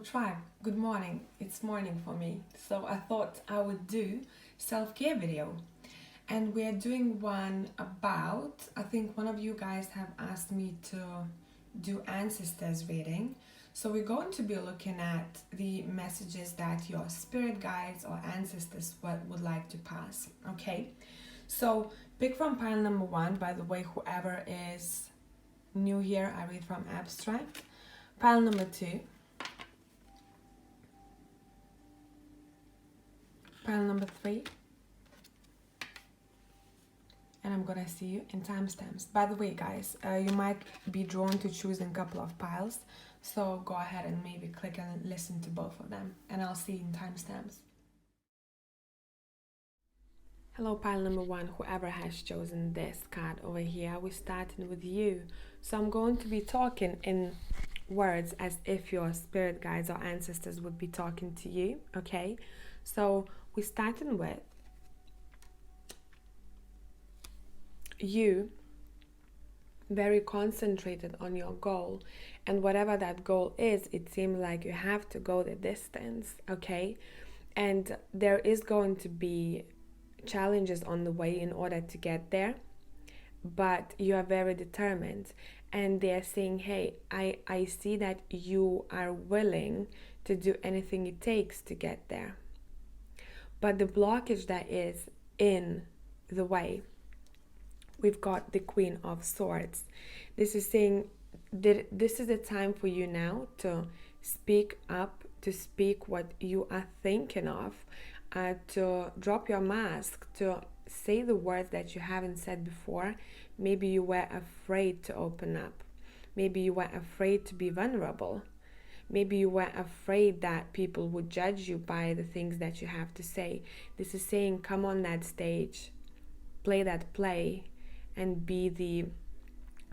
tribe, good morning. It's morning for me. So I thought I would do self-care video. And we're doing one about, I think one of you guys have asked me to do ancestors reading. So we're going to be looking at the messages that your spirit guides or ancestors would like to pass. Okay. So pick from pile number 1. By the way, whoever is new here, I read from abstract. Pile number 2. Pile number 3. And I'm gonna see you in timestamps. By the way, guys, you might be drawn to choosing a couple of piles, so go ahead and maybe click and listen to both of them, and I'll see you in timestamps. Hello, pile number 1, whoever has chosen this card over here. We're starting with you. So I'm going to be talking in words as if your spirit guides or ancestors would be talking to you, okay? So we're starting with you, very concentrated on your goal, and whatever that goal is, it seems like you have to go the distance, okay? And there is going to be challenges on the way in order to get there, but you are very determined, and they're saying, hey, I see that you are willing to do anything it takes to get there. But the blockage that is in the way, we've got the Queen of Swords. This is saying that this is the time for you now to speak up, to speak what you are thinking of, to drop your mask, to say the words that you haven't said before. Maybe you were afraid to open up. Maybe you were afraid to be vulnerable. Maybe you were afraid that people would judge you by the things that you have to say. This is saying, come on that stage, play that play, and be the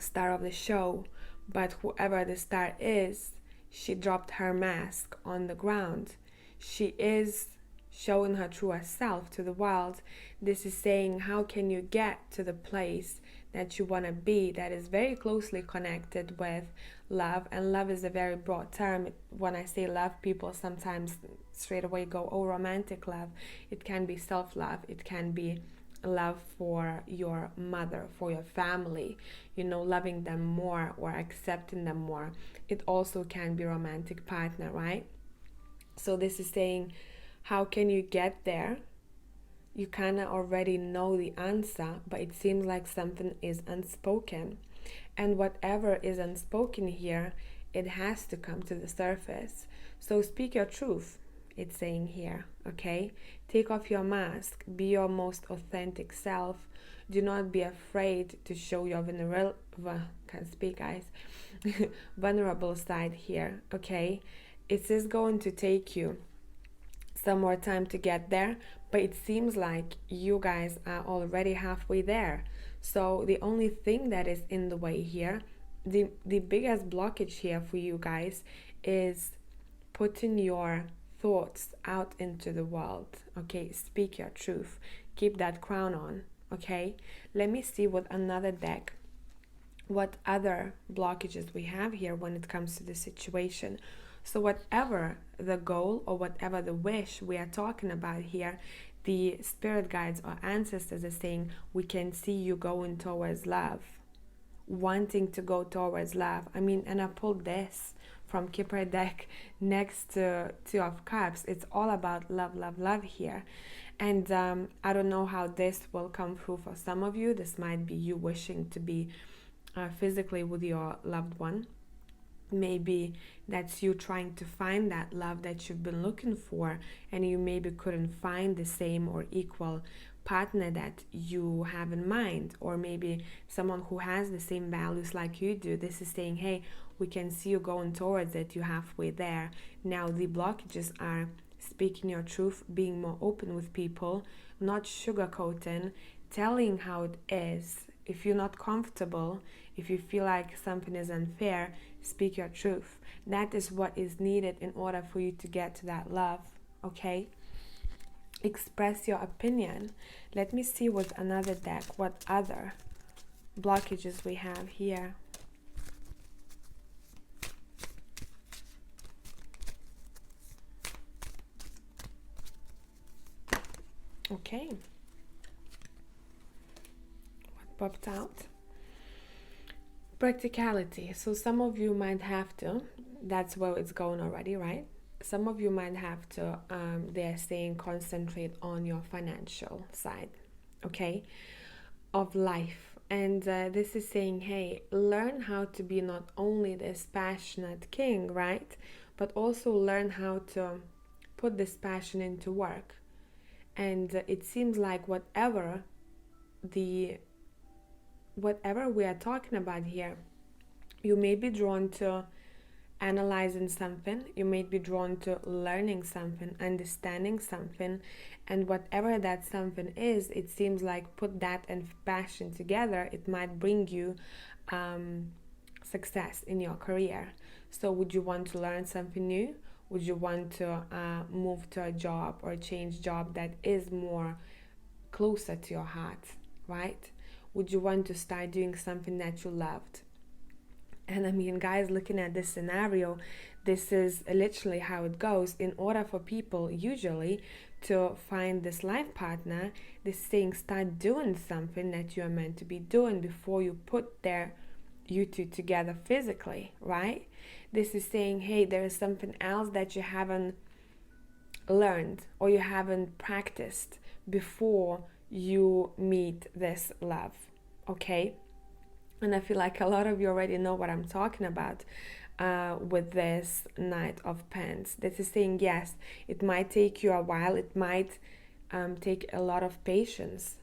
star of the show. But whoever the star is, she dropped her mask on the ground. She is showing her true self to the world. This is saying, how can you get to the place that you want to be, that is very closely connected with love? And love is a very broad term. When I say love, people sometimes straight away go, oh, romantic love. It can be self-love. It can be love for your mother, for your family, loving them more or accepting them more. It also can be romantic partner, right? So this is saying, how can you get there? You kind of already know the answer, but it seems like something is unspoken. And whatever is unspoken here, it has to come to the surface. So speak your truth, it's saying here, okay? Take off your mask, be your most authentic self. Do not be afraid to show your vulnerable side here, okay? It is going to take you some more time to get there, but it seems like you guys are already halfway there. So the only thing that is in the way here, the biggest blockage here for you guys is putting your thoughts out into the world, okay? Speak your truth, keep that crown on, okay? Let me see with another deck what other blockages we have here when it comes to the situation. So whatever the goal or whatever the wish we are talking about here, the spirit guides or ancestors are saying, we can see you going towards love, wanting to go towards love. And I pulled this from Kipper deck next to Two of Cups. It's all about love, love, love here. And I don't know how this will come through for some of you. This might be you wishing to be physically with your loved one. Maybe that's you trying to find that love that you've been looking for, and you maybe couldn't find the same or equal partner that you have in mind, or maybe someone who has the same values like you do. This is saying, hey, we can see you going towards it, you're halfway there. Now the blockages are speaking your truth, being more open with people, not sugarcoating, telling how it is. If you're not comfortable, if you feel like something is unfair, speak your truth. That is what is needed in order for you to get to that love, okay? Express your opinion. Let me see with another deck what other blockages we have here. Okay. What popped out? Practicality. So some of you might have to, that's where it's going already, right? Some of you might have to, they're saying concentrate on your financial side, okay, of life. And this is saying, hey, learn how to be not only this passionate king, right? But also learn how to put this passion into work. And it seems like the whatever we are talking about here, you may be drawn to analyzing something, you may be drawn to learning something, understanding something, and whatever that something is, it seems like put that and passion together, it might bring you success in your career. So would you want to learn something new? Would you want to move to a job or change job that is more closer to your heart, right? Would you want to start doing something that you loved? And I mean, guys, looking at this scenario, this is literally how it goes. In order for people usually to find this life partner, this saying start doing something that you are meant to be doing before you put you two together physically, right? This is saying, hey, there is something else that you haven't learned or you haven't practiced before you meet this love, okay? And I feel like a lot of you already know what I'm talking about with this Knight of Pens. This is saying, yes, it might take you a while, it might take a lot of patience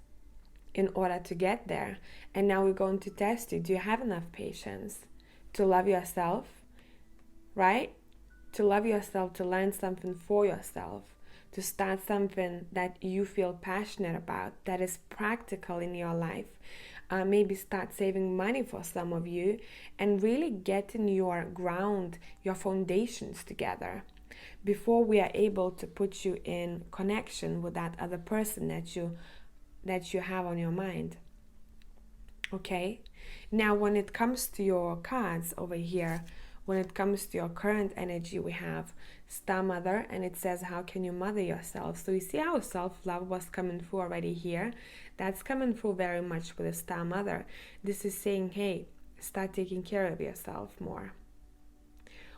in order to get there. And now we're going to test you. Do you have enough patience to love yourself, right? To love yourself, to learn something for yourself, to start something that you feel passionate about, that is practical in your life. Maybe start saving money for some of you and really getting your ground, your foundations together before we are able to put you in connection with that other person that you have on your mind. Okay? Now, when it comes to your cards over here, when it comes to your current energy, we have Star Mother, and it says, how can you mother yourself? So you see how self-love was coming through already here? That's coming through very much with the Star Mother. This is saying, hey, start taking care of yourself more.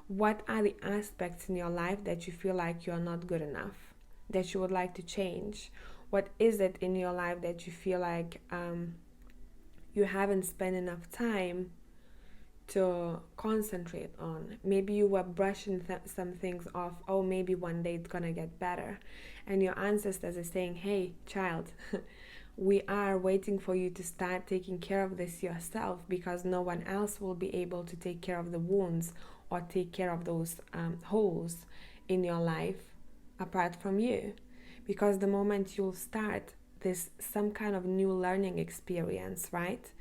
What are the aspects in your life that you feel like you're not good enough, that you would like to change? What is it in your life that you feel like you haven't spent enough time to concentrate on? Maybe you were brushing some things off. Oh, maybe one day it's gonna get better. And your ancestors are saying, hey, child, we are waiting for you to start taking care of this yourself, because no one else will be able to take care of the wounds or take care of those holes in your life apart from you. Because the moment you'll start this some kind of new learning experience, right,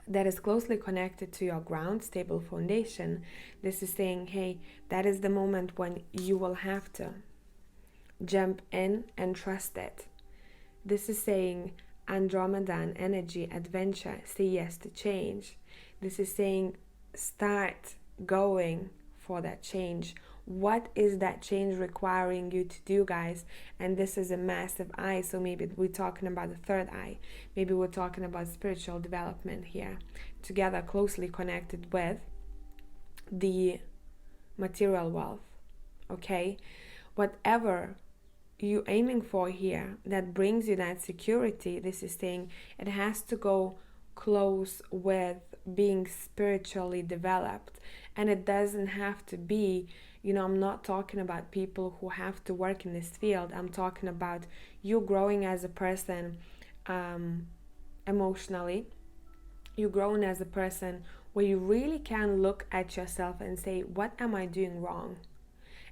that is closely connected to your ground, stable foundation, this is saying, hey, that is the moment when you will have to jump in and trust it. This is saying Andromedan energy, adventure, say yes to change. This is saying start going for that change. What is that change requiring you to do, guys? And this is a massive eye, so maybe we're talking about the third eye. Maybe we're talking about spiritual development here, together closely connected with the material wealth, okay? Whatever you aiming for here that brings you that security, this is saying it has to go close with being spiritually developed. And it doesn't have to be, I'm not talking about people who have to work in this field. I'm talking about you growing as a person emotionally. You growing as a person where you really can look at yourself and say, what am I doing wrong?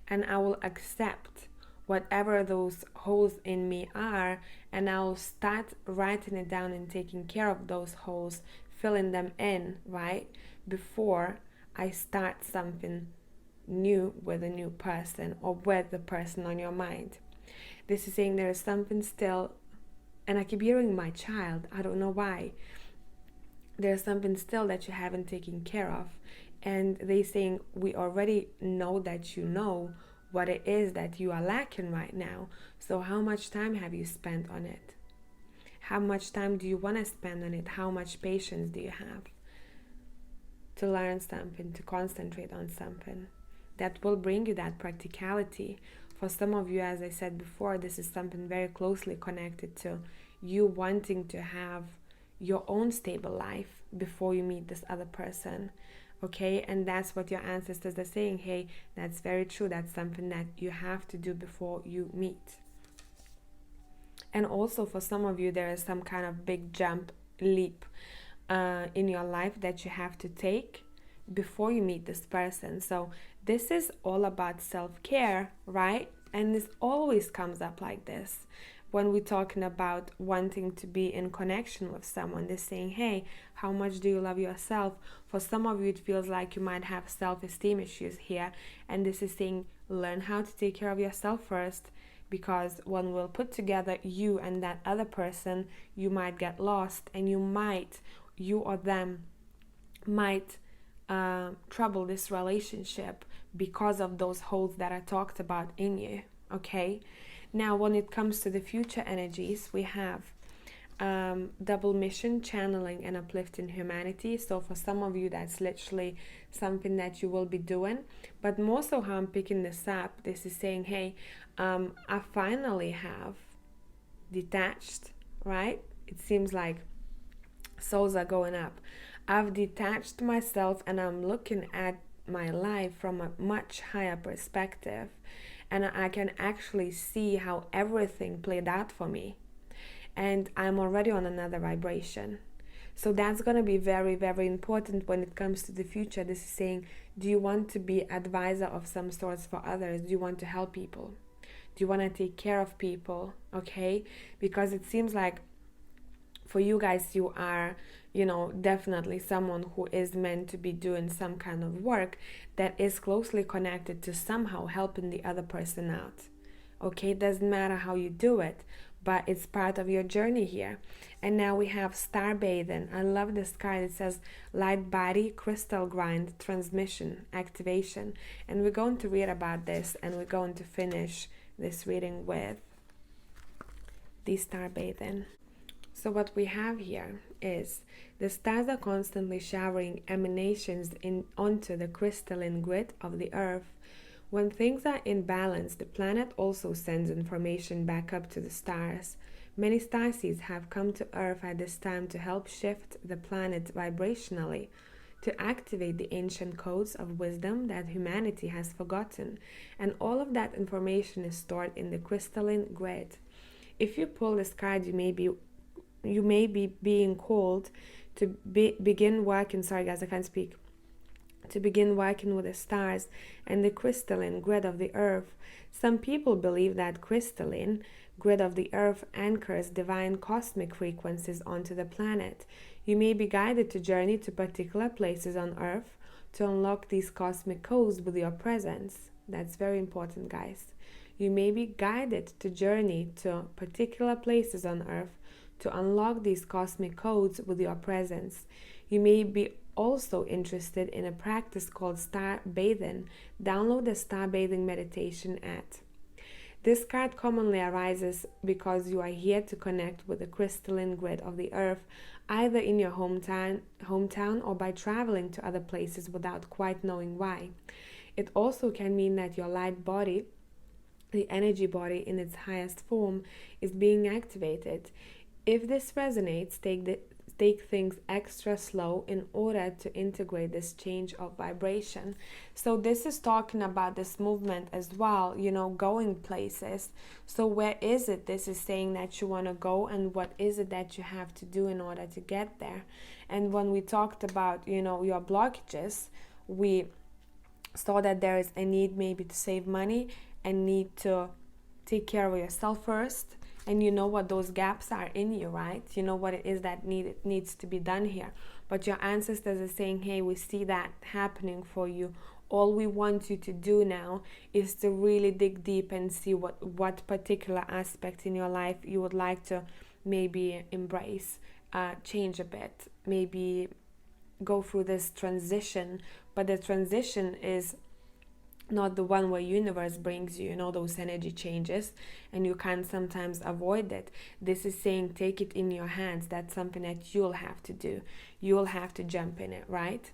And I will accept whatever those holes in me are, and I'll start writing it down and taking care of those holes, filling them in, right, before I start something new with a new person or with the person on your mind. This is saying there is something still, and I keep hearing my child, I don't know why. There's something still that you haven't taken care of, and they saying we already know that you know what it is that you are lacking right now. So how much time have you spent on it? How much time do you want to spend on it? How much patience do you have to learn something, to concentrate on something that will bring you that practicality? For some of you, as I said before, this is something very closely connected to you wanting to have your own stable life before you meet this other person. Okay, and that's what your ancestors are saying. Hey, that's very true. That's something that you have to do before you meet. And also for some of you, there is some kind of big jump, leap in your life that you have to take before you meet this person. So this is all about self-care, right? And this always comes up like this when we're talking about wanting to be in connection with someone. They're saying, hey, how much do you love yourself? For some of you, it feels like you might have self-esteem issues here, and this is saying, learn how to take care of yourself first, because when we'll put together you and that other person, you might get lost, and you or them might trouble this relationship because of those holes that I talked about in you. Okay, now when it comes to the future energies, we have double mission, channeling, and uplifting humanity. So for some of you, that's literally something that you will be doing. But most of how I'm picking this up, this is saying, hey, I finally have detached, right? It seems like souls are going up. I've detached myself and I'm looking at my life from a much higher perspective, and I can actually see how everything played out for me, and I'm already on another vibration. So that's going to be very, very important when it comes to the future. This is saying, do you want to be advisor of some sorts for others? Do you want to help people? Do you want to take care of people? Okay, because it seems like for you guys, you are, definitely someone who is meant to be doing some kind of work that is closely connected to somehow helping the other person out. Okay, it doesn't matter how you do it, but it's part of your journey here. And now we have star bathing. I love this card. It says light body, crystal grind, transmission, activation. And we're going to read about this, and we're going to finish this reading with the star bathing. So what we have here is the stars are constantly showering emanations onto the crystalline grid of the earth. When things are in balance, the planet also sends information back up to the stars. Many starseeds have come to Earth at this time to help shift the planet vibrationally, to activate the ancient codes of wisdom that humanity has forgotten, and all of that information is stored in the crystalline grid. If you pull this card, you may be being called to begin working. Sorry guys, I can't speak. To begin working with the stars and the crystalline grid of the earth. Some people believe that crystalline grid of the earth anchors divine cosmic frequencies onto the planet. You may be guided to journey to particular places on earth to unlock these cosmic codes with your presence. That's very important, guys. You may be guided to journey to particular places on earth to unlock these cosmic codes with your presence. You may be also interested in a practice called star bathing. Download the star bathing meditation at. This card commonly arises because you are here to connect with the crystalline grid of the earth, either in your hometown or by traveling to other places without quite knowing why. It also can mean that your light body, the energy body in its highest form, is being activated. If this resonates, take things extra slow in order to integrate this change of vibration. So this is talking about this movement as well, going places. So where is it? This is saying that you want to go, and what is it that you have to do in order to get there? And when we talked about, your blockages, we saw that there is a need maybe to save money and need to take care of yourself first. And you know what those gaps are in you, right? You know what it is that needs to be done here. But your ancestors are saying, hey, we see that happening for you. All we want you to do now is to really dig deep and see what particular aspect in your life you would like to maybe embrace, change a bit, maybe go through this transition. But the transition is not the one where universe brings you, those energy changes, and you can sometimes avoid it. This is saying take it in your hands. That's something that you'll have to do. You'll have to jump in it, right?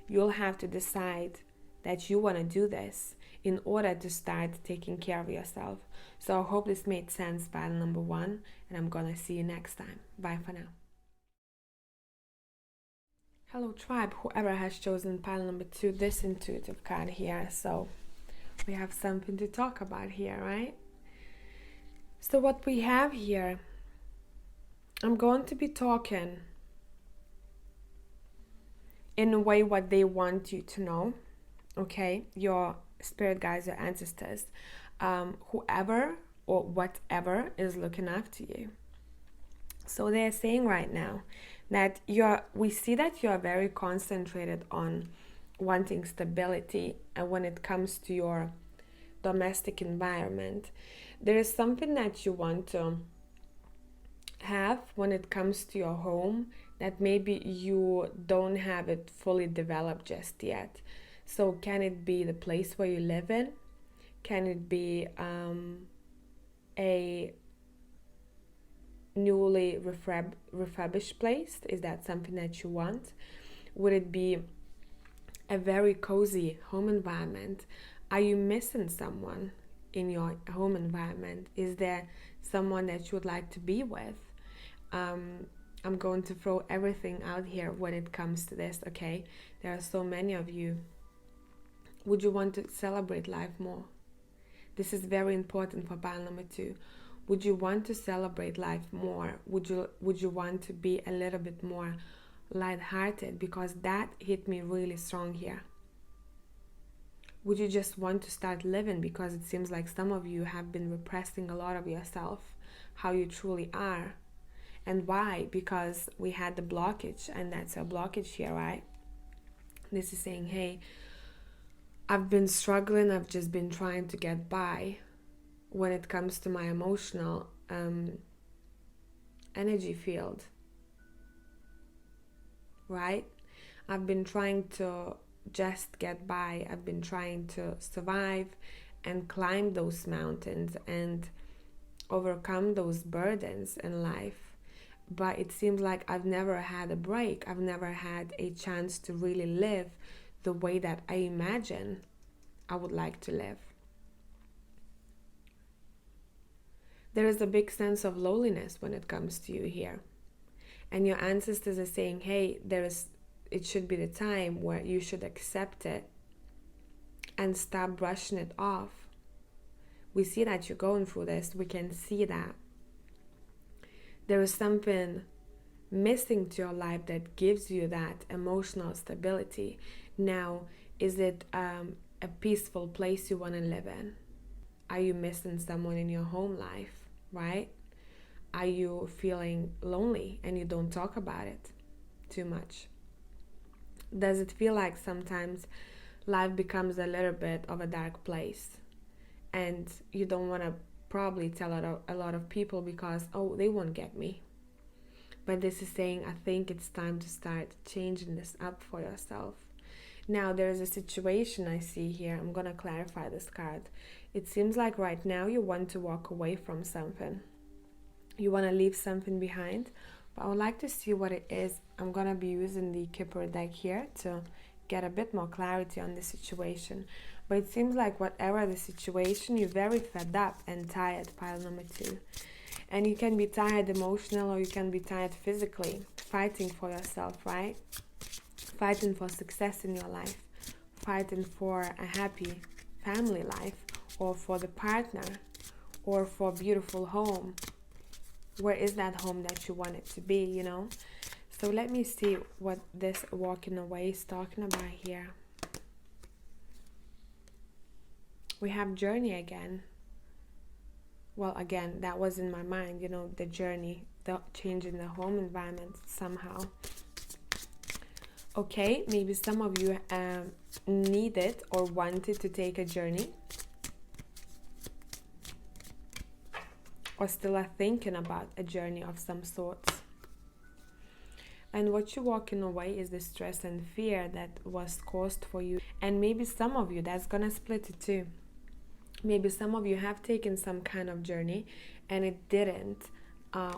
You'll have to decide that you want to do this in order to start taking care of yourself. So I hope this made sense, pile number 1, and I'm gonna see you next time. Bye for now. Hello tribe, whoever has chosen pile number 2, this intuitive card here. So we have something to talk about here, right? So what we have here, I'm going to be talking in a way what they want you to know, okay? Your spirit guides, your ancestors, whoever or whatever is looking after you. So they're saying right now that we see that you're very concentrated on wanting stability, and when it comes to your domestic environment, there is something that you want to have when it comes to your home that maybe you don't have it fully developed just yet. So can it be the place where you live in? Can it be a newly refurbished place? Is that something that you want? Would it be a very cozy home environment? Are you missing someone in your home environment? Is there someone that you would like to be with? I'm going to throw everything out here when it comes to this, okay? There are so many of you. Would you want to celebrate life more? This is very important for pile number 2. Would you want to celebrate life more? Would you want to be a little bit more lighthearted? Because that hit me really strong here. Would you just want to start living? Because it seems like some of you have been repressing a lot of yourself, how you truly are. And why? Because we had the blockage, and that's a blockage here, right? This is saying, hey, I've been struggling, I've just been trying to get by when it comes to my emotional energy field, right? I've been trying to just get by. I've been trying to survive and climb those mountains and overcome those burdens in life. But it seems like I've never had a break. I've never had a chance to really live the way that I imagine I would like to live. There is a big sense of loneliness when it comes to you here. And your ancestors are saying, hey, it should be the time where you should accept it and stop brushing it off. We see that you're going through this. We can see that. There is something missing to your life that gives you that emotional stability. Now, is it a peaceful place you want to live in? Are you missing someone in your home life, right? Are you feeling lonely and you don't talk about it too much? Does it feel like sometimes life becomes a little bit of a dark place and you don't want to probably tell a lot of people because, oh, they won't get me? But this is saying, I think it's time to start changing this up for yourself. Now, there's a situation I see here. I'm going to clarify this card. It seems like right now you want to walk away from something. You want to leave something behind. But I would like to see what it is. I'm going to be using the Kipper deck here to get a bit more clarity on the situation. But it seems like whatever the situation, you're very fed up and tired, pile number 2. And you can be tired emotional or you can be tired physically, fighting for yourself, right? Fighting for success in your life, fighting for a happy family life, or for the partner, or for a beautiful home. Where is that home that you want it to be, you know? So let me see what this walking away is talking about here. We have journey again. Well, again, that was in my mind, you know, the journey, the changing the home environment somehow. Okay, maybe some of you needed or wanted to take a journey, or still are thinking about a journey of some sorts. And what you're walking away is the stress and fear that was caused for you. And maybe some of you, that's gonna split it too. Maybe some of you have taken some kind of journey and it didn't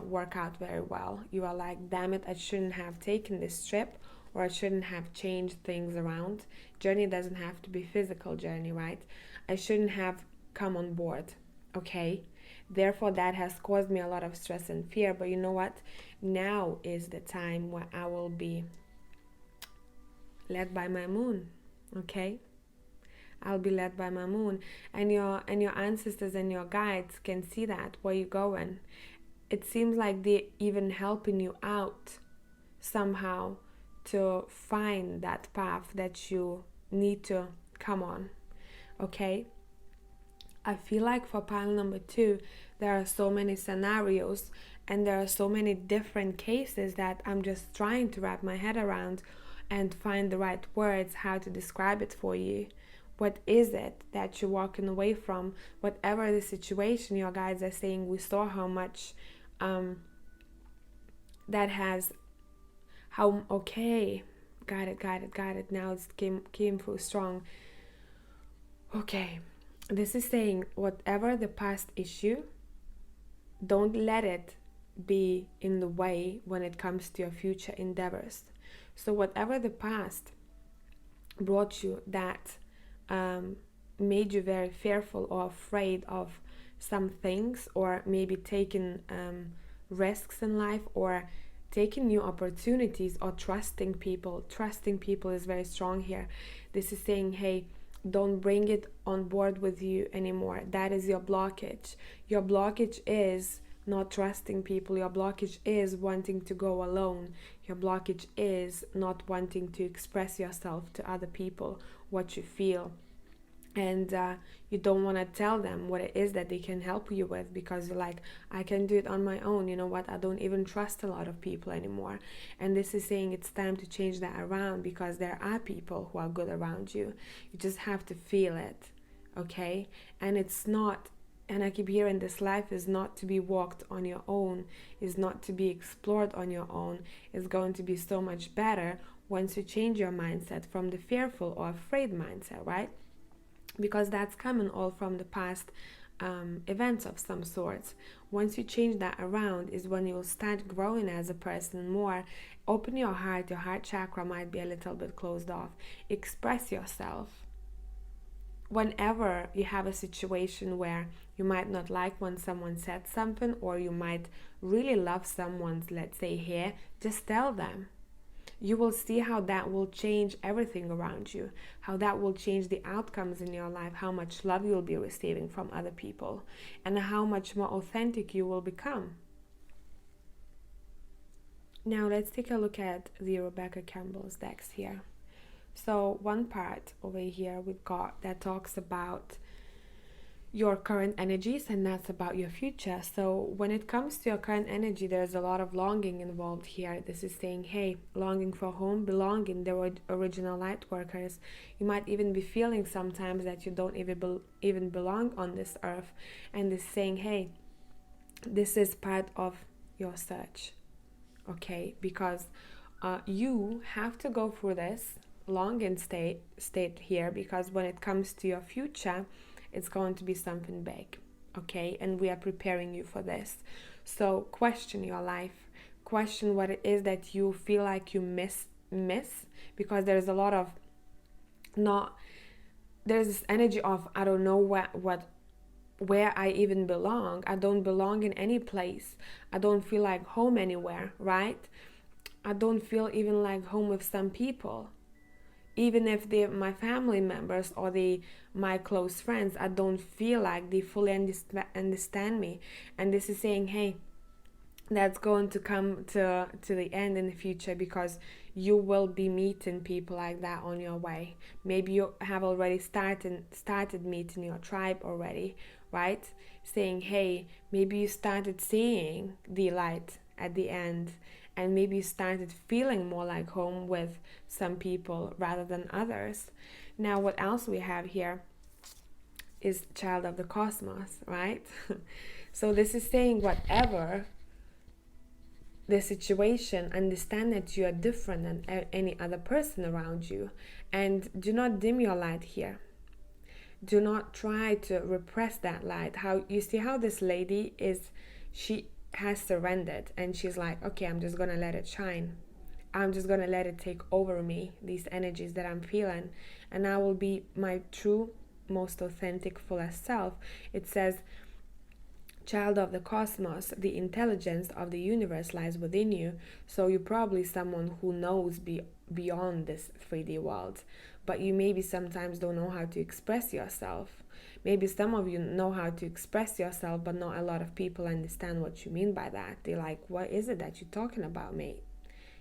work out very well. You are like, damn it, I shouldn't have taken this trip, or I shouldn't have changed things around. Journey doesn't have to be physical journey, right? I shouldn't have come on board, okay? Therefore, that has caused me a lot of stress and fear. But you know what? Now is the time where I will be led by my moon, okay? I'll be led by my moon, and your ancestors and your guides can see that where you're going. It seems like they're even helping you out somehow to find that path that you need to come on, okay? I feel like for pile number 2, there are so many scenarios and there are so many different cases that I'm just trying to wrap my head around and find the right words how to describe it for you. What is it that you're walking away from? Whatever the situation, your guides are saying, we saw how much that has, how, okay, got it. Now it came through strong. Okay, this is saying whatever the past issue, don't let it be in the way when it comes to your future endeavors. So whatever the past brought you that made you very fearful or afraid of some things, or maybe taking risks in life, or taking new opportunities, or trusting people. Trusting people is very strong here. This is saying, hey, don't bring it on board with you anymore. That is your blockage. Your blockage is not trusting people. Your blockage is wanting to go alone. Your blockage is not wanting to express yourself to other people, what you feel. And you don't want to tell them what it is that they can help you with, because you're like, I can do it on my own. You know what? I don't even trust a lot of people anymore. And this is saying it's time to change that around, because there are people who are good around you. You just have to feel it, okay? And it's not, and I keep hearing, this life is not to be walked on your own, is not to be explored on your own. It's going to be so much better once you change your mindset from the fearful or afraid mindset, right? Because that's coming all from the past events of some sorts. Once you change that around is when you'll start growing as a person more. Open your heart chakra might be a little bit closed off. Express yourself. Whenever you have a situation where you might not like when someone said something, or you might really love someone's, let's say, hair, just tell them. You will see how that will change everything around you, how that will change the outcomes in your life, how much love you'll be receiving from other people, and how much more authentic you will become. Now let's take a look at the Rebecca Campbell's decks here. So one part over here we've got that talks about your current energies, and that's about your future. So when it comes to your current energy, there's a lot of longing involved here. This is saying, hey, longing for home, belonging, the original light workers. You might even be feeling sometimes that you don't even belong on this earth, and this saying, hey, this is part of your search, okay? Because you have to go through this longing state here, because when it comes to your future, it's going to be something big, okay? And we are preparing you for this. So question your life. Question what it is that you feel like you miss, because there's a lot of there's this energy of, I don't know where I even belong. I don't belong in any place. I don't feel like home anywhere, right? I don't feel even like home with some people. Even if they're my family members or my close friends, I don't feel like they fully understand me. And this is saying, hey, that's going to come to the end in the future, because you will be meeting people like that on your way. Maybe you have already started meeting your tribe already, right? Saying, hey, maybe you started seeing the light at the end, and maybe you started feeling more like home with some people rather than others. Now, what else we have here is child of the cosmos, right? So this is saying whatever the situation, understand that you are different than any other person around you, and do not dim your light here. Do not try to repress that light. How you see how this lady is, she has surrendered, and she's like, okay, I'm just gonna let it shine. I'm just gonna let it take over me, these energies that I'm feeling, and I will be my true, most authentic, fullest self. It says, child of the cosmos, the intelligence of the universe lies within you. So you're probably someone who knows beyond this 3D world, but you maybe sometimes don't know how to express yourself. Maybe some of you know how to express yourself, but not a lot of people understand what you mean by that. They're like, what is it that you're talking about, mate?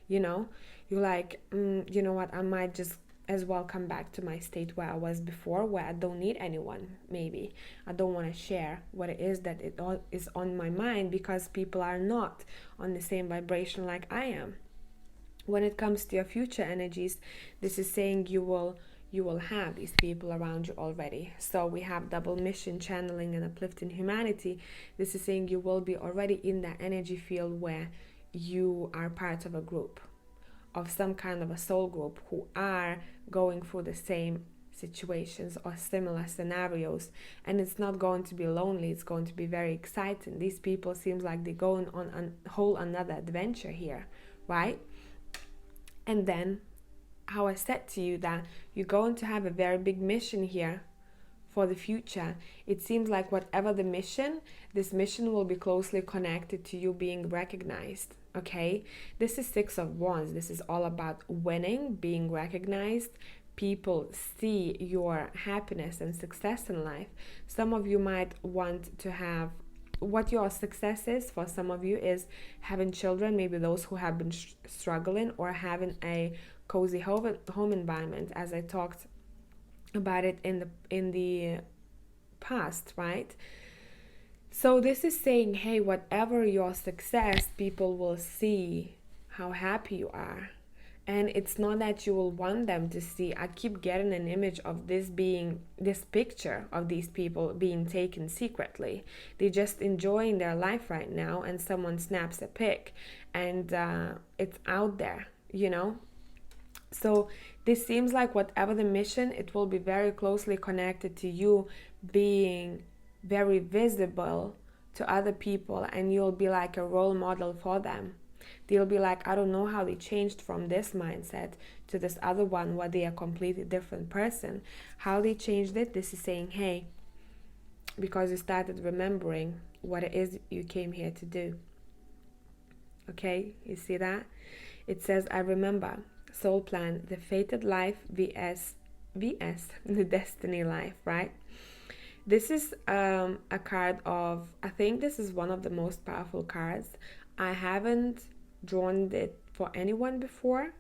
You know, you're like, you know what, I might just as well come back to my state where I was before, where I don't need anyone. Maybe I don't want to share what it is that it all is on my mind, because people are not on the same vibration like I am. When it comes to your future energies, this is saying you will have these people around you already. So we have double mission, channeling, and uplifting humanity. This is saying you will be already in that energy field where you are part of a group, of some kind of a soul group, who are going through the same situations or similar scenarios. And it's not going to be lonely, it's going to be very exciting. These people seems like they're going on a whole another adventure here, right? And then, how I said to you that you're going to have a very big mission here for the future. It seems like whatever the mission, this mission will be closely connected to you being recognized. Okay, this is Six of Wands. This is all about winning, being recognized. People see your happiness and success in life. Some of you might want to have, what your success is for some of you is having children, maybe those who have been struggling, or having a cozy home environment, as I talked about it in the past, right? So this is saying, hey, whatever your success, people will see how happy you are. And it's not that you will want them to see. I keep getting an image of this picture of these people being taken secretly. They're just enjoying their life right now, and someone snaps a pic, and it's out there, you know? So this seems like whatever the mission, it will be very closely connected to you being very visible to other people, and you'll be like a role model for them. They'll be like, I don't know how they changed from this mindset to this other one where they are a completely different person. How they changed it, this is saying, hey, because you started remembering what it is you came here to do. Okay, you see that? It says, I remember, soul plan, the fated life vs the destiny life, right? This is a card of, I think this is one of the most powerful cards. I haven't drawn it for anyone before.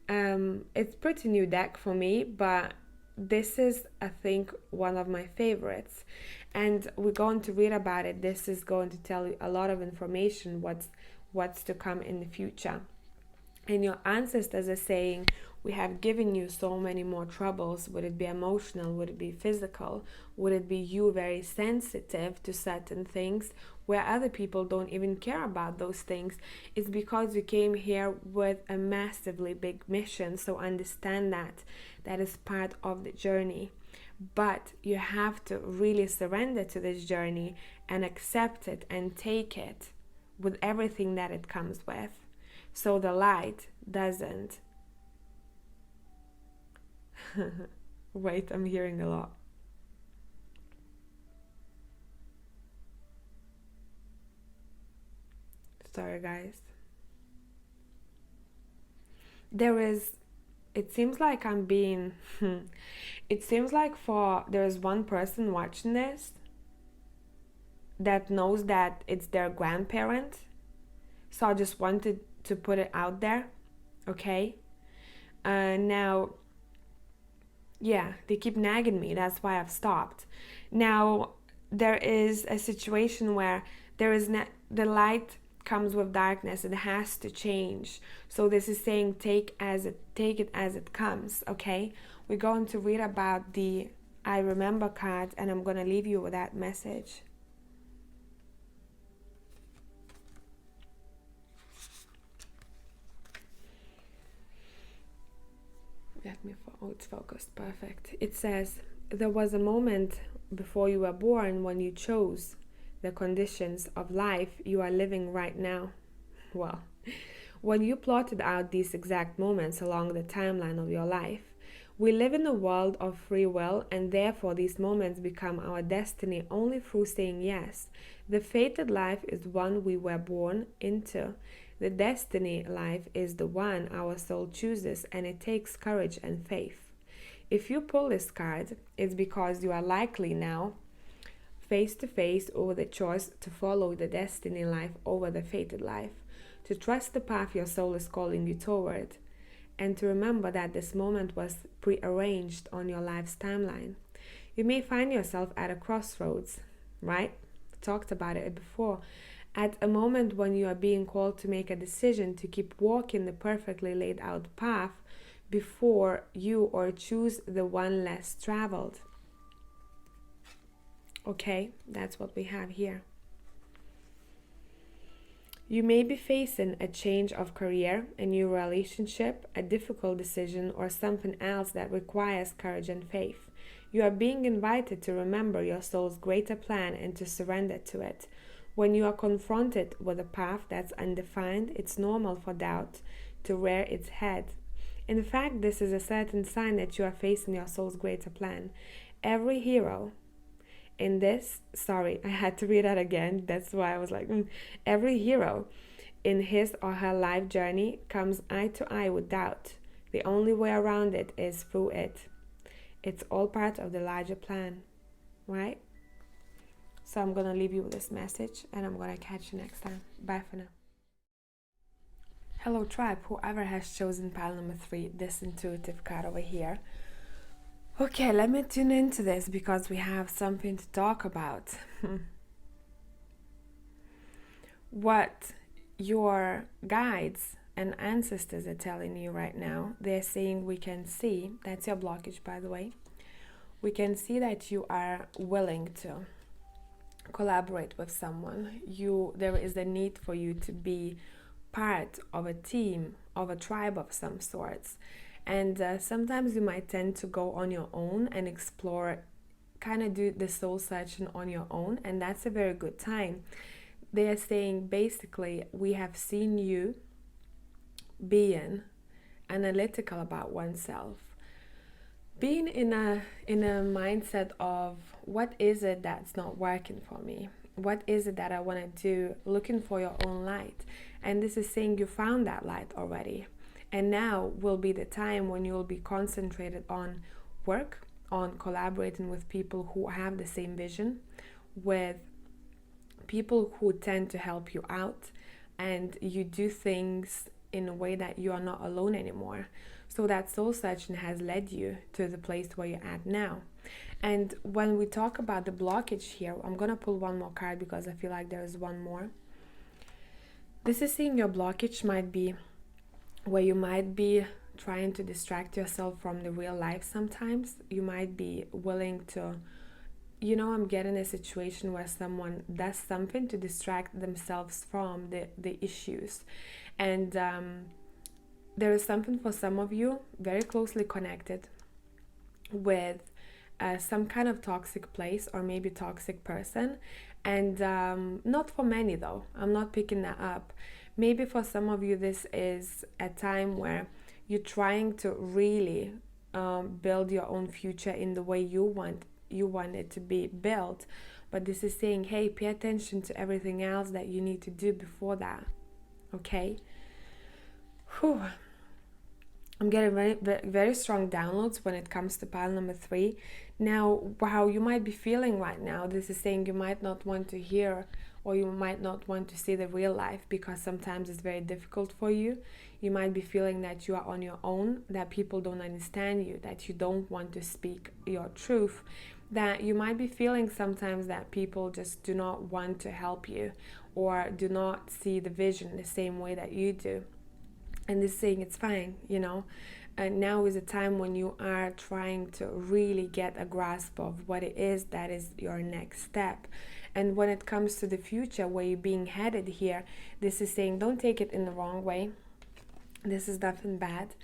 It's pretty new deck for me, but this is, I think, one of my favorites. And we're going to read about it. This is going to tell you a lot of information, what's to come in the future. And your ancestors are saying, we have given you so many more troubles. Would it be emotional? Would it be physical? Would it be you very sensitive to certain things where other people don't even care about those things? It's because you came here with a massively big mission. So understand that. That is part of the journey. But you have to really surrender to this journey and accept it and take it with everything that it comes with. So the light doesn't. Wait, I'm hearing a lot. Sorry, guys. It seems like I'm being, it seems like there is one person watching this that knows that it's their grandparent. So I just wanted to put it out there, okay? Now, yeah, they keep nagging me. That's why I've stopped. Now, there is a situation where the light comes with darkness. It has to change. So this is saying take it as it comes, okay? We're going to read about the I Remember card, and I'm going to leave you with that message. Oh, it's focused. Perfect. It says, there was a moment before you were born when you chose the conditions of life you are living right now. Well, when you plotted out these exact moments along the timeline of your life, we live in a world of free will, and therefore these moments become our destiny only through saying yes. The fated life is one we were born into. The destiny life is the one our soul chooses, and it takes courage and faith. If you pull this card, it's because you are likely now face to face over the choice to follow the destiny life over the fated life, to trust the path your soul is calling you toward, and to remember that this moment was prearranged on your life's timeline. You may find yourself at a crossroads, right? Talked about it before. At a moment when you are being called to make a decision to keep walking the perfectly laid out path before you, or choose the one less traveled. Okay, that's what we have here. You may be facing a change of career, a new relationship, a difficult decision, or something else that requires courage and faith. You are being invited to remember your soul's greater plan and to surrender to it. When you are confronted with a path that's undefined, it's normal for doubt to rear its head. In fact, this is a certain sign that you are facing your soul's greater plan. Every hero in this, sorry, I had to read that again. That's why I was like, every hero in his or her life journey comes eye to eye with doubt. The only way around it is through it. It's all part of the larger plan, right? So I'm going to leave you with this message, and I'm going to catch you next time. Bye for now. Hello tribe, whoever has chosen pile number 3, this intuitive card over here. Okay, let me tune into this because we have something to talk about. What your guides and ancestors are telling you right now, they're saying we can see, that's your blockage by the way, we can see that you are willing to collaborate with someone. There is a need for you to be part of a team, of a tribe of some sorts. And sometimes you might tend to go on your own and explore, kind of do the soul searching on your own, and that's a very good time. They are saying basically, we have seen you being analytical about oneself, being in a mindset of what is it that's not working for me, what is it that I want to do, looking for your own light. And this is saying you found that light already, and now will be the time when you will be concentrated on work, on collaborating with people who have the same vision, with people who tend to help you out, and you do things in a way that you are not alone anymore. So that soul searching has led you to the place where you're at now. And when we talk about the blockage here, I'm going to pull one more card because I feel like there is one more. This is saying your blockage might be where you might be trying to distract yourself from the real life sometimes. You might be willing to, I'm getting a situation where someone does something to distract themselves from the issues. And there is something for some of you very closely connected with some kind of toxic place or maybe toxic person. And not for many though, I'm not picking that up. Maybe for some of you this is a time where you're trying to really build your own future in the way you want it to be built, but this is saying, hey, pay attention to everything else that you need to do before that. Okay. Whew. I'm getting very, very strong downloads when it comes to pile number 3. Now, how you might be feeling right now, this is saying you might not want to hear, or you might not want to see the real life because sometimes it's very difficult for you. You might be feeling that you are on your own, that people don't understand you, that you don't want to speak your truth, that you might be feeling sometimes that people just do not want to help you or do not see the vision the same way that you do. And this saying it's fine, and now is a time when you are trying to really get a grasp of what it is that is your next step. And when it comes to the future, where you're being headed here, this is saying don't take it in the wrong way. This is nothing bad.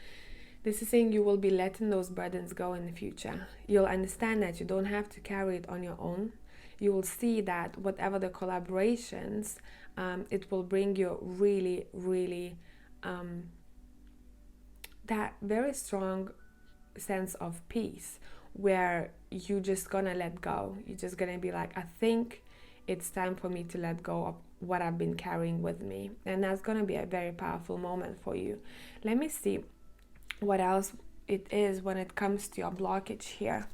This is saying you will be letting those burdens go in the future. You'll understand that you don't have to carry it on your own. You will see that whatever the collaborations, it will bring you really, really that very strong sense of peace, where you just gonna let go. You're just gonna be like, I think it's time for me to let go of what I've been carrying with me. And that's gonna be a very powerful moment for you. Let me see what else it is when it comes to your blockage here.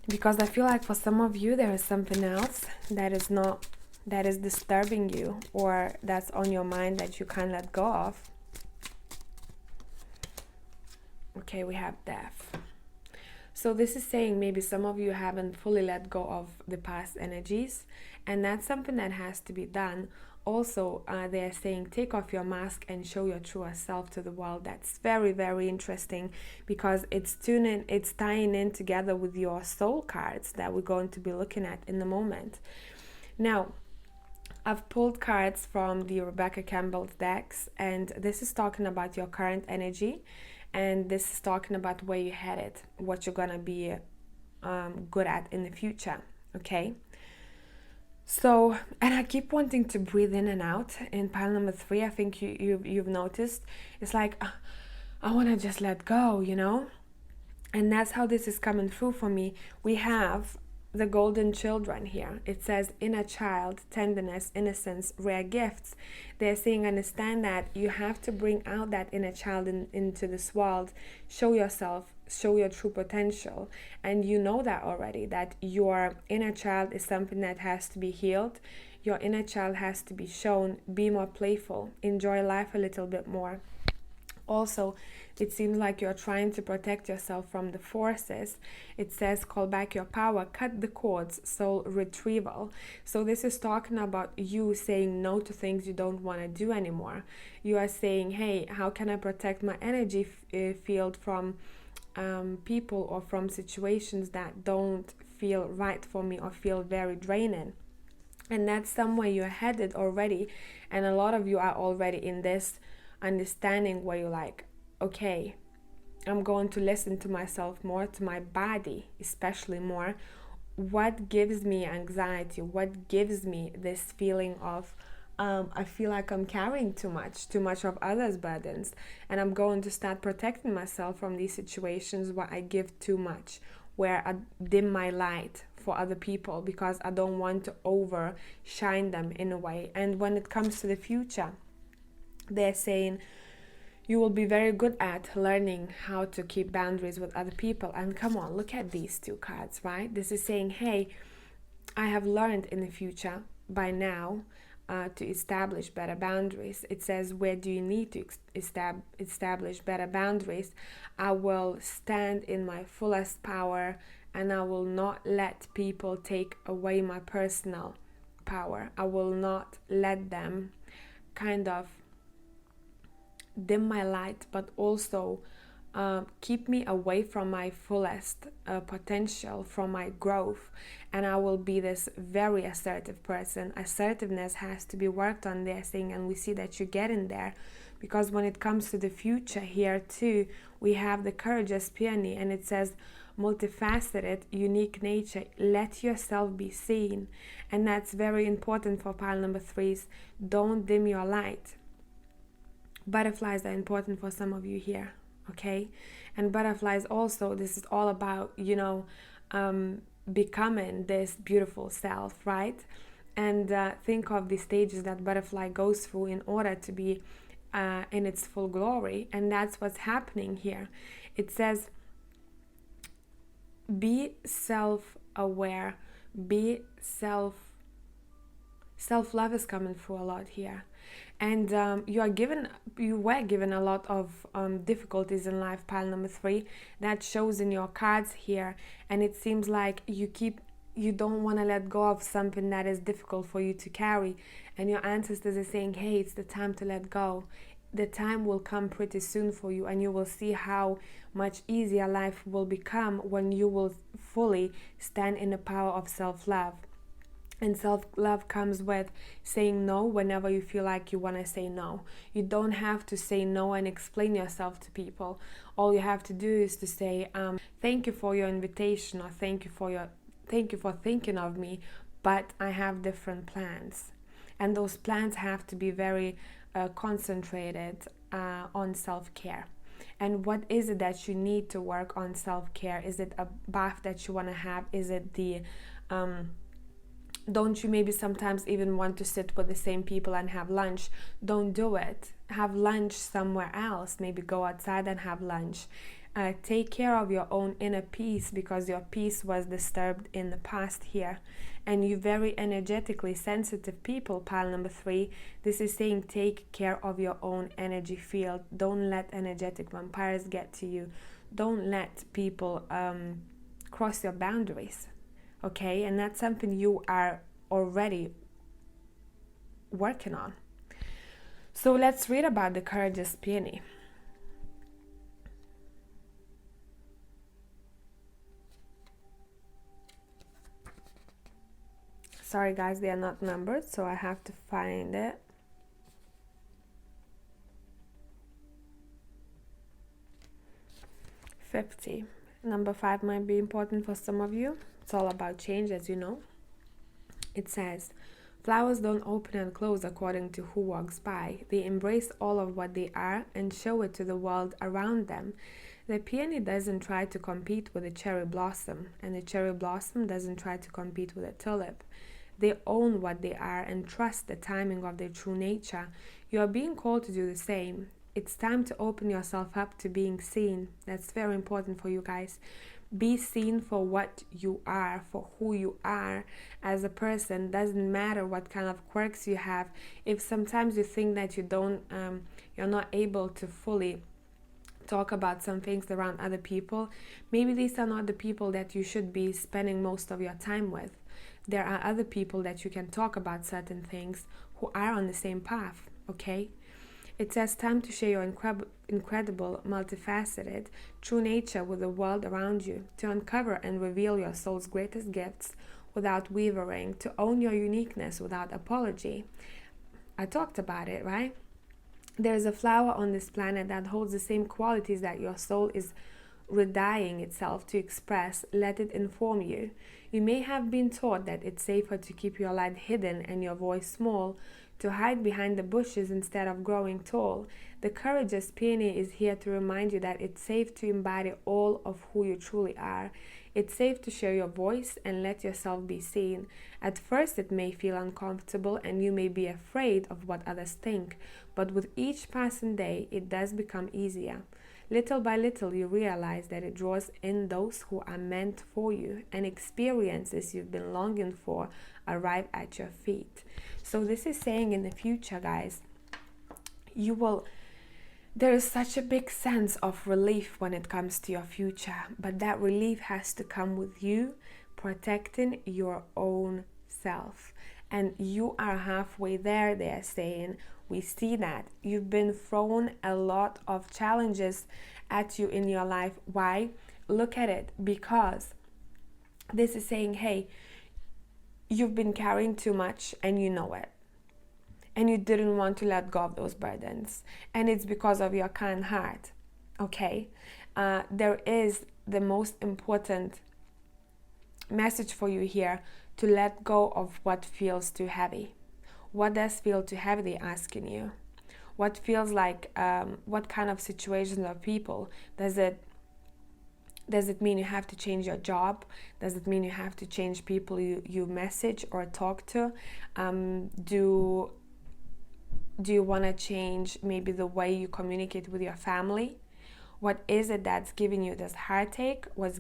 Because I feel like for some of you there is something else that is disturbing you, or that's on your mind that you can't let go of. Okay, we have death. So this is saying maybe some of you haven't fully let go of the past energies, and that's something that has to be done. Also, they're saying take off your mask and show your truer self to the world. That's very, very interesting, because it's tying in together with your soul cards that we're going to be looking at in the moment. Now, I've pulled cards from the Rebecca Campbell's decks, and this is talking about your current energy, and this is talking about where you're headed, what you're gonna be good at in the future. Okay. So, and I keep wanting to breathe in and out in pile number 3. I think you've noticed. It's like, I want to just let go, you know? And that's how this is coming through for me. We have the golden children here. It says inner child, tenderness, innocence, rare gifts. They're saying, understand that you have to bring out that inner child into this world. Show yourself, show your true potential. And you know that already, that your inner child is something that has to be healed. Your inner child has to be shown. Be more playful. Enjoy life a little bit more. Also, it seems like you're trying to protect yourself from the forces. It says call back your power, cut the cords, soul retrieval. So this is talking about you saying no to things you don't want to do anymore. You are saying, hey, how can I protect my energy field from people or from situations that don't feel right for me or feel very draining? And that's somewhere you're headed already. And a lot of you are already in this understanding where you're like, okay, I'm going to listen to myself more, to my body especially more. What gives me anxiety? What gives me this feeling of I feel like I'm carrying too much of others' burdens, and I'm going to start protecting myself from these situations where I give too much, where I dim my light for other people because I don't want to overshine them in a way. And when it comes to the future, they're saying you will be very good at learning how to keep boundaries with other people. And come on, look at these two cards, right? This is saying, hey, I have learned in the future by now to establish better boundaries. It says, where do you need to establish better boundaries? I will stand in my fullest power, and I will not let people take away my personal power. I will not let them kind of dim my light, but also keep me away from my fullest potential, from my growth. And I will be this very assertive person. Assertiveness has to be worked on, they're saying, and we see that you're getting there, because when it comes to the future here too, we have the courageous peony, and it says multifaceted, unique nature. Let yourself be seen. And that's very important for pile number 3s. Don't dim your light. Butterflies are important for some of you here, okay? And butterflies also, this is all about, you know, becoming this beautiful self, right? And think of the stages that butterfly goes through in order to be in its full glory. And that's what's happening here. It says, be self-aware, be self-love is coming through a lot here. And you were given a lot of difficulties in life, pile number 3. That shows in your cards here. And it seems like you don't want to let go of something that is difficult for you to carry. And your ancestors are saying, hey, it's the time to let go. The time will come pretty soon for you, and you will see how much easier life will become when you will fully stand in the power of self-love. And self-love comes with saying no whenever you feel like you want to say no. You don't have to say no and explain yourself to people. All you have to do is to say, thank you for your invitation, or thank you for thinking of me, but I have different plans. And those plans have to be very concentrated on self-care. And what is it that you need to work on self-care? Is it a bath that you want to have? Is it the don't you maybe sometimes even want to sit with the same people and have lunch? Don't do it. Have lunch somewhere else. Maybe go outside and have lunch. Take care of your own inner peace, because your peace was disturbed in the past here. And you very energetically sensitive people, pile number 3. This is saying take care of your own energy field. Don't let energetic vampires get to you. Don't let people cross your boundaries. Okay, and that's something you are already working on. So let's read about the courageous peony. Sorry guys, they are not numbered, so I have to find it. $50. Number 5 might be important for some of you. It's all about change, as you know. It says, flowers don't open and close according to who walks by. They embrace all of what they are and show it to the world around them. The peony doesn't try to compete with a cherry blossom, and the cherry blossom doesn't try to compete with a tulip. They own what they are and trust the timing of their true nature. You are being called to do the same. It's time to open yourself up to being seen. That's very important for you guys. Be seen for what you are, for who you are as a person. Doesn't matter what kind of quirks you have. If sometimes you think that you're not able to fully talk about some things around other people, maybe these are not the people that you should be spending most of your time with. There are other people that you can talk about certain things who are on the same path, okay? It says time to share your incredible, multifaceted, true nature with the world around you, to uncover and reveal your soul's greatest gifts without wavering, to own your uniqueness without apology. I talked about it, right? There's a flower on this planet that holds the same qualities that your soul is redying itself to express. Let it inform you. You may have been taught that it's safer to keep your light hidden and your voice small, to hide behind the bushes instead of growing tall. The courageous peony is here to remind you that it's safe to embody all of who you truly are. It's safe to share your voice and let yourself be seen. At first it may feel uncomfortable and you may be afraid of what others think, but with each passing day it does become easier. Little by little you realize that it draws in those who are meant for you, and experiences you've been longing for arrive at your feet. So this is saying in the future, guys, there is such a big sense of relief when it comes to your future, but that relief has to come with you protecting your own self. And you are halfway there, they're saying. We see that. You've been thrown a lot of challenges at you in your life. Why? Look at it. Because this is saying, hey, you've been carrying too much and you know it. And you didn't want to let go of those burdens. And it's because of your kind heart. Okay? There is the most important message for you here, to let go of what feels too heavy. What does feel too heavy, they're asking you? What feels like, what kind of situations or people? Does it mean you have to change your job? Does it mean you have to change people you message or talk to? Do you want to change maybe the way you communicate with your family? What is it that's giving you this heartache? What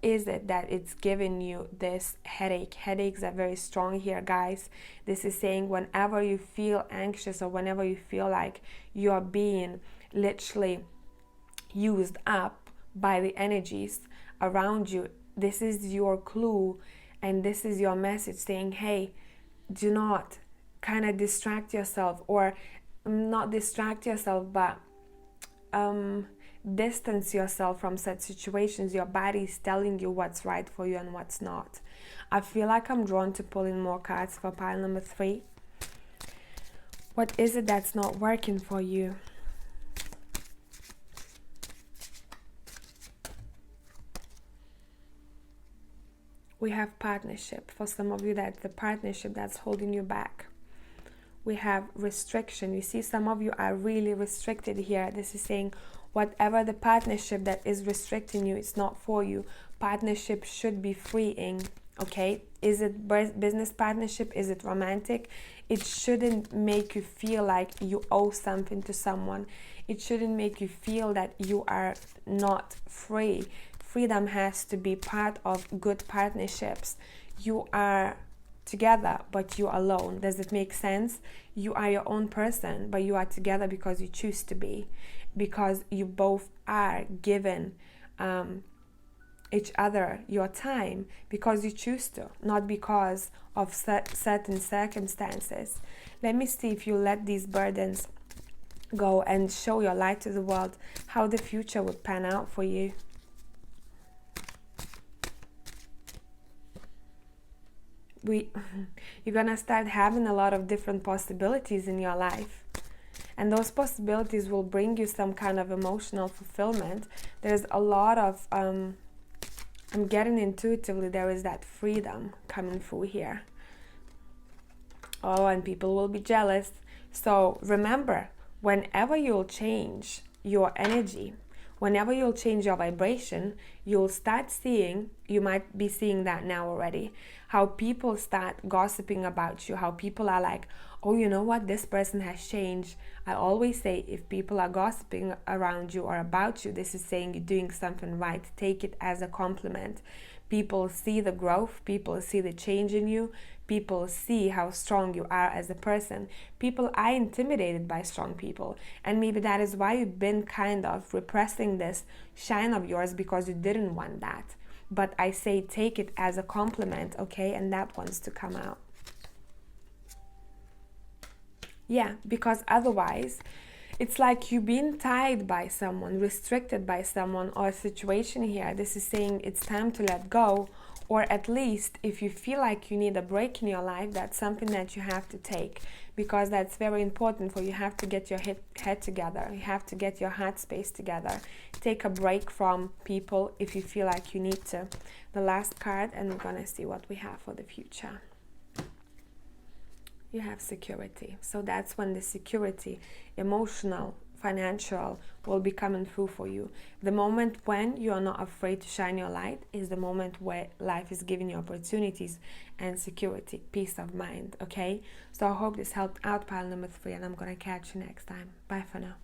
is it that it's giving you this headache? Headaches are very strong here, guys. This is saying whenever you feel anxious or whenever you feel like you're being literally used up by the energies around you, this is your clue and this is your message saying, hey, do not kind of distract yourself, or not distract yourself, but distance yourself from such situations. Your body is telling you what's right for you and what's not. I feel like I'm drawn to pull in more cards for pile number 3. What is it that's not working for you? We have partnership. For some of you, that's the partnership that's holding you back. We have restriction. You see, some of you are really restricted here. This is saying whatever the partnership that is restricting you, it's not for you. Partnership should be freeing, okay? Is it business partnership? Is it romantic? It shouldn't make you feel like you owe something to someone. It shouldn't make you feel that you are not free. Freedom has to be part of good partnerships. You are together, but you are alone. Does it make sense? You are your own person, but you are together because you choose to be, because you both are given each other your time because you choose to, not because of certain circumstances. Let me see if you let these burdens go and show your light to the world, how the future would pan out for you. You're gonna start having a lot of different possibilities in your life, and those possibilities will bring you some kind of emotional fulfillment. There's a lot of I'm getting intuitively there is that freedom coming through here. Oh, and people will be jealous. So remember, whenever you'll change your energy, whenever you'll change your vibration, you'll start seeing, you might be seeing that now already, how people start gossiping about you, how people are like, oh, you know what, this person has changed. I always say, if people are gossiping around you or about you, this is saying you're doing something right. Take it as a compliment. People see the growth, people see the change in you, people see how strong you are as a person. People are intimidated by strong people, and maybe that is why you've been kind of repressing this shine of yours, because you didn't want that. But I say take it as a compliment, okay? And that wants to come out. Yeah, because otherwise it's like you've been tied by someone, restricted by someone or a situation here. This is saying it's time to let go, or at least if you feel like you need a break in your life, that's something that you have to take, because that's very important for you. You have to get your head together. You have to get your heart space together. Take a break from people if you feel like you need to. The last card, and we're going to see what we have for the future. You have security. So that's when the security, emotional, financial, will be coming through for you. The moment when you are not afraid to shine your light is the moment where life is giving you opportunities and security, peace of mind, okay? So I hope this helped out pile number 3, and I'm going to catch you next time. Bye for now.